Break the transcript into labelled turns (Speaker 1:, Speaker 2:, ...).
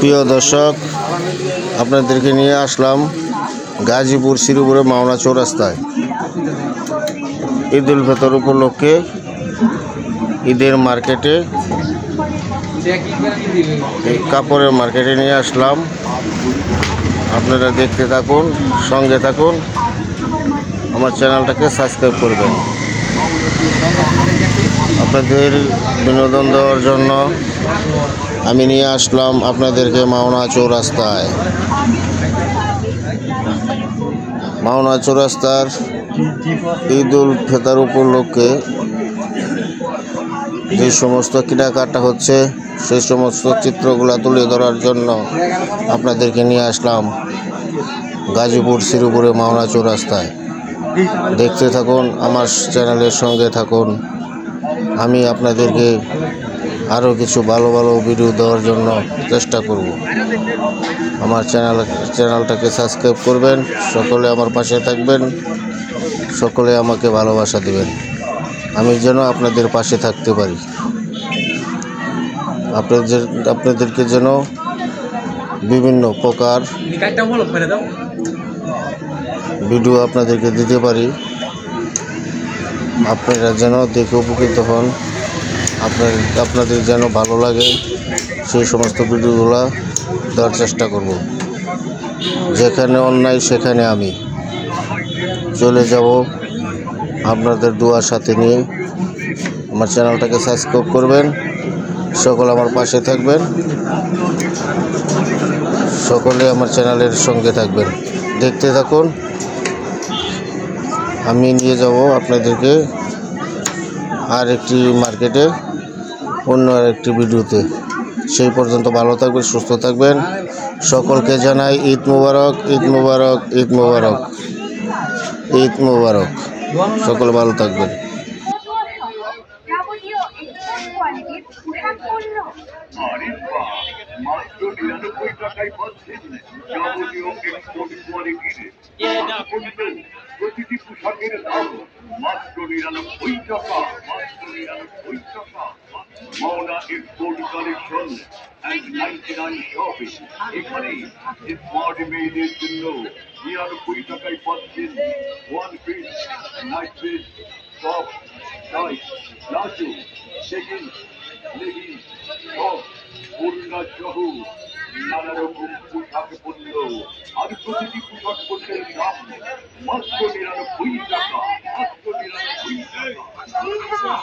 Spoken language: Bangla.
Speaker 1: প্রিয় দর্শক, আপনাদেরকে নিয়ে আসলাম গাজীপুর শ্রীপুরে মাওনা চৌরাস্তায় ঈদ উল ফিতর উপলক্ষে ঈদের মার্কেটে, কাপড়ের মার্কেটে নিয়ে আসলাম। আপনারা দেখতে থাকুন, সঙ্গে থাকুন, আমার চ্যানেলটাকে সাবস্ক্রাইব করবেন। আপনাদের বিনোদন দেওয়ার জন্য আমি নিয়ে আসলাম আপনাদেরকে মাওনা চৌরাস্তায়। মাওনা চৌরাস্তার ঈদ উল ফিতর উপলক্ষে যে সমস্ত কেনাকাটা হচ্ছে সেই সমস্ত চিত্রগুলো তুলে ধরার জন্য আপনাদেরকে নিয়ে আসলাম গাজীপুর শ্রীপুরে মাওনা চৌরাস্তায়। দেখতে থাকুন, আমার চ্যানেলের সঙ্গে থাকুন। আমি আপনাদেরকে আরও কিছু ভালো ভালো ভিডিও দেওয়ার জন্য চেষ্টা করব। আমার চ্যানেলটাকে সাবস্ক্রাইব করবেন, সকলে আমার পাশে থাকবেন, সকলে আমাকে ভালোবাসা দেবেন, আমি যেন আপনাদের পাশে থাকতে পারি, আপনাদেরকে যেন বিভিন্ন প্রকার ভিডিও আপনাদেরকে দিতে পারি, আপনারা যেন দেখে উপকৃত হন, আপনাদের যেন ভালো লাগে, সেই সমস্ত ভিডিওগুলো দেওয়ার চেষ্টা করব। যেখানে অন্যায় সেখানে আমি চলে যাব আপনাদের দোয়ার সাথে নিয়ে। আমার চ্যানেলটাকে সাবস্ক্রাইব করবেন, সকলে আমার পাশে থাকবেন, সকলে আমার চ্যানেলের সঙ্গে থাকবেন। দেখতে থাকুন, আমি নিয়ে যাব আপনাদেরকে আর একটি মার্কেটে, অন্য আরেকটি ভিডিওতে। সেই পর্যন্ত ভালো থাকবেন, সুস্থ থাকবেন। সকলকে জানাই ঈদ মোবারক, ঈদ মোবারক, ঈদ মোবারক, ঈদ মোবারক। সকলে ভালো থাকবেন।
Speaker 2: প্রতিটি পোশাকের দাম মাত্র ৯৯ টাকা, মাত্র ৯৯ টাকা। Mawna export collection and 99 shopping. এখানে স্মার্ট মেয়েদের জন্য ৯৯ টাকায় পাচ্ছেন one piece, night dress, top, tie, palazzo, second, leggings, top, ওড়না সহ নানা রকম পোশাক পণ্য। আর প্রতিটি পোশাক পণ্যের দাম মাত্র ৯৯ টাকা, মাত্র ৯৯ টাকা।